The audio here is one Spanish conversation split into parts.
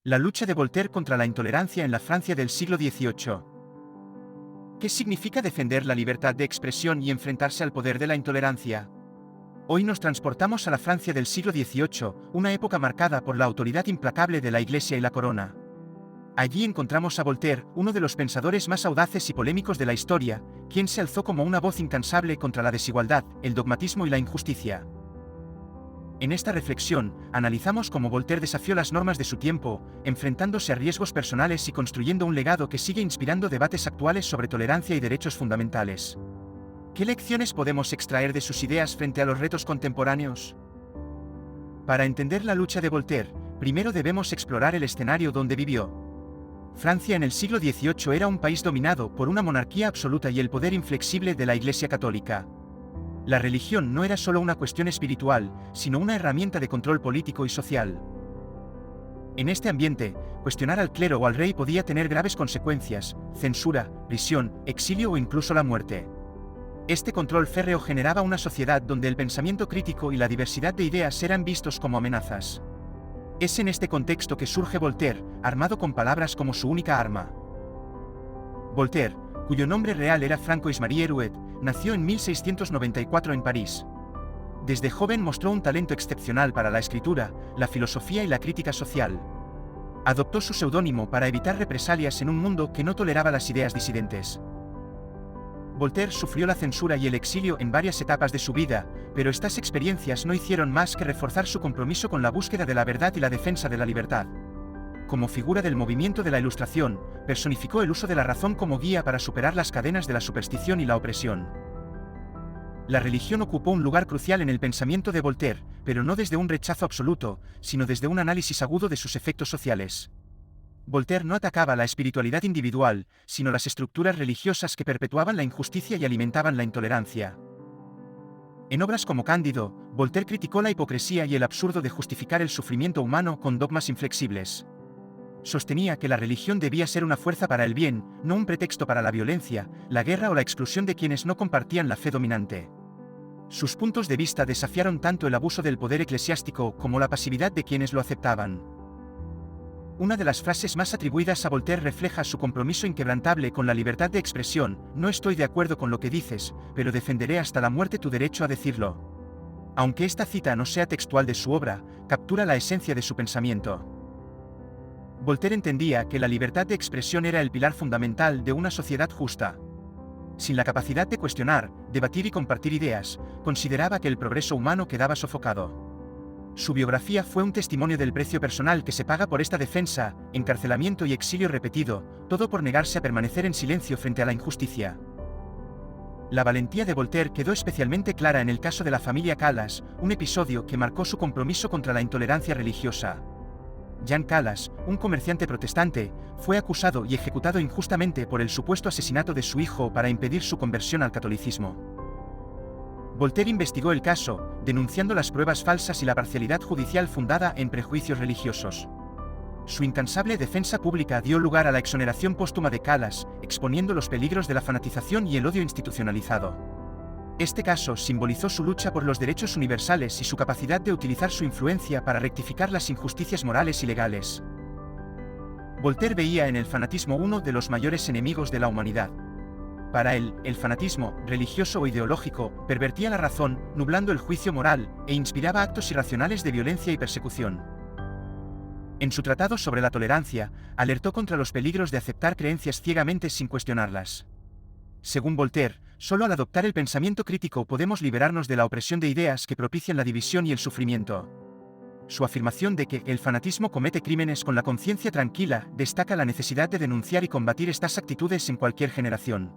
La lucha de Voltaire contra la intolerancia en la Francia del siglo XVIII. ¿Qué significa defender la libertad de expresión y enfrentarse al poder de la intolerancia? Hoy nos transportamos a la Francia del siglo XVIII, una época marcada por la autoridad implacable de la Iglesia y la corona. Allí encontramos a Voltaire, uno de los pensadores más audaces y polémicos de la historia, quien se alzó como una voz incansable contra la desigualdad, el dogmatismo y la injusticia. En esta reflexión, analizamos cómo Voltaire desafió las normas de su tiempo, enfrentándose a riesgos personales y construyendo un legado que sigue inspirando debates actuales sobre tolerancia y derechos fundamentales. ¿Qué lecciones podemos extraer de sus ideas frente a los retos contemporáneos? Para entender la lucha de Voltaire, primero debemos explorar el escenario donde vivió. Francia en el siglo XVIII era un país dominado por una monarquía absoluta y el poder inflexible de la Iglesia católica. La religión no era solo una cuestión espiritual, sino una herramienta de control político y social. En este ambiente, cuestionar al clero o al rey podía tener graves consecuencias: censura, prisión, exilio o incluso la muerte. Este control férreo generaba una sociedad donde el pensamiento crítico y la diversidad de ideas eran vistos como amenazas. Es en este contexto que surge Voltaire, armado con palabras como su única arma. Voltaire, cuyo nombre real era Francois-Marie Hérouet, nació en 1694 en París. Desde joven mostró un talento excepcional para la escritura, la filosofía y la crítica social. Adoptó su seudónimo para evitar represalias en un mundo que no toleraba las ideas disidentes. Voltaire sufrió la censura y el exilio en varias etapas de su vida, pero estas experiencias no hicieron más que reforzar su compromiso con la búsqueda de la verdad y la defensa de la libertad. Como figura del movimiento de la Ilustración, personificó el uso de la razón como guía para superar las cadenas de la superstición y la opresión. La religión ocupó un lugar crucial en el pensamiento de Voltaire, pero no desde un rechazo absoluto, sino desde un análisis agudo de sus efectos sociales. Voltaire no atacaba la espiritualidad individual, sino las estructuras religiosas que perpetuaban la injusticia y alimentaban la intolerancia. En obras como Cándido, Voltaire criticó la hipocresía y el absurdo de justificar el sufrimiento humano con dogmas inflexibles. Sostenía que la religión debía ser una fuerza para el bien, no un pretexto para la violencia, la guerra o la exclusión de quienes no compartían la fe dominante. Sus puntos de vista desafiaron tanto el abuso del poder eclesiástico como la pasividad de quienes lo aceptaban. Una de las frases más atribuidas a Voltaire refleja su compromiso inquebrantable con la libertad de expresión: "No estoy de acuerdo con lo que dices, pero defenderé hasta la muerte tu derecho a decirlo". Aunque esta cita no sea textual de su obra, captura la esencia de su pensamiento. Voltaire entendía que la libertad de expresión era el pilar fundamental de una sociedad justa. Sin la capacidad de cuestionar, debatir y compartir ideas, consideraba que el progreso humano quedaba sofocado. Su biografía fue un testimonio del precio personal que se paga por esta defensa: encarcelamiento y exilio repetido, todo por negarse a permanecer en silencio frente a la injusticia. La valentía de Voltaire quedó especialmente clara en el caso de la familia Calas, un episodio que marcó su compromiso contra la intolerancia religiosa. Jean Calas, un comerciante protestante, fue acusado y ejecutado injustamente por el supuesto asesinato de su hijo para impedir su conversión al catolicismo. Voltaire investigó el caso, denunciando las pruebas falsas y la parcialidad judicial fundada en prejuicios religiosos. Su incansable defensa pública dio lugar a la exoneración póstuma de Calas, exponiendo los peligros de la fanatización y el odio institucionalizado. Este caso simbolizó su lucha por los derechos universales y su capacidad de utilizar su influencia para rectificar las injusticias morales y legales. Voltaire veía en el fanatismo uno de los mayores enemigos de la humanidad. Para él, el fanatismo, religioso o ideológico, pervertía la razón, nublando el juicio moral, e inspiraba actos irracionales de violencia y persecución. En su tratado sobre la tolerancia, alertó contra los peligros de aceptar creencias ciegamente sin cuestionarlas. Según Voltaire, solo al adoptar el pensamiento crítico podemos liberarnos de la opresión de ideas que propician la división y el sufrimiento. Su afirmación de que el fanatismo comete crímenes con la conciencia tranquila destaca la necesidad de denunciar y combatir estas actitudes en cualquier generación.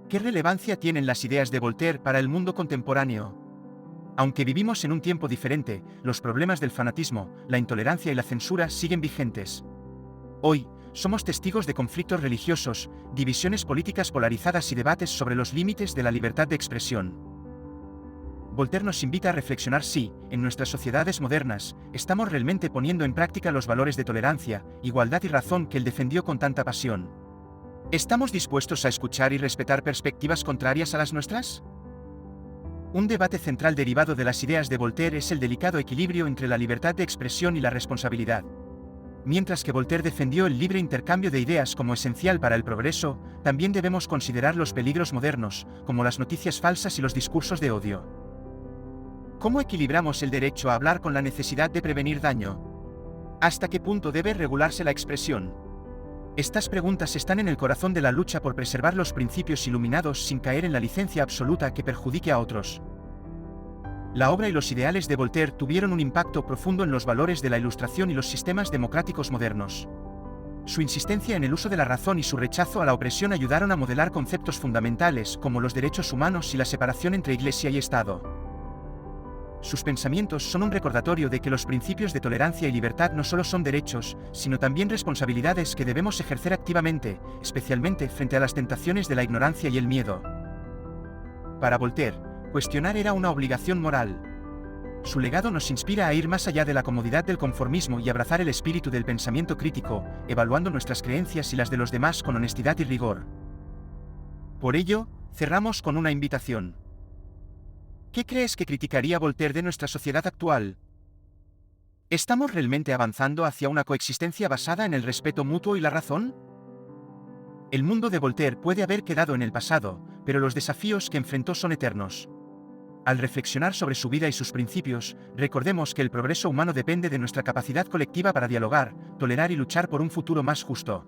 ¿Qué relevancia tienen las ideas de Voltaire para el mundo contemporáneo? Aunque vivimos en un tiempo diferente, los problemas del fanatismo, la intolerancia y la censura siguen vigentes. Hoy, somos testigos de conflictos religiosos, divisiones políticas polarizadas y debates sobre los límites de la libertad de expresión. Voltaire nos invita a reflexionar si, en nuestras sociedades modernas, estamos realmente poniendo en práctica los valores de tolerancia, igualdad y razón que él defendió con tanta pasión. ¿Estamos dispuestos a escuchar y respetar perspectivas contrarias a las nuestras? Un debate central derivado de las ideas de Voltaire es el delicado equilibrio entre la libertad de expresión y la responsabilidad. Mientras que Voltaire defendió el libre intercambio de ideas como esencial para el progreso, también debemos considerar los peligros modernos, como las noticias falsas y los discursos de odio. ¿Cómo equilibramos el derecho a hablar con la necesidad de prevenir daño? ¿Hasta qué punto debe regularse la expresión? Estas preguntas están en el corazón de la lucha por preservar los principios iluminados sin caer en la licencia absoluta que perjudique a otros. La obra y los ideales de Voltaire tuvieron un impacto profundo en los valores de la Ilustración y los sistemas democráticos modernos. Su insistencia en el uso de la razón y su rechazo a la opresión ayudaron a modelar conceptos fundamentales como los derechos humanos y la separación entre Iglesia y Estado. Sus pensamientos son un recordatorio de que los principios de tolerancia y libertad no solo son derechos, sino también responsabilidades que debemos ejercer activamente, especialmente frente a las tentaciones de la ignorancia y el miedo. Para Voltaire, cuestionar era una obligación moral. Su legado nos inspira a ir más allá de la comodidad del conformismo y abrazar el espíritu del pensamiento crítico, evaluando nuestras creencias y las de los demás con honestidad y rigor. Por ello, cerramos con una invitación. ¿Qué crees que criticaría Voltaire de nuestra sociedad actual? ¿Estamos realmente avanzando hacia una coexistencia basada en el respeto mutuo y la razón? El mundo de Voltaire puede haber quedado en el pasado, pero los desafíos que enfrentó son eternos. Al reflexionar sobre su vida y sus principios, recordemos que el progreso humano depende de nuestra capacidad colectiva para dialogar, tolerar y luchar por un futuro más justo.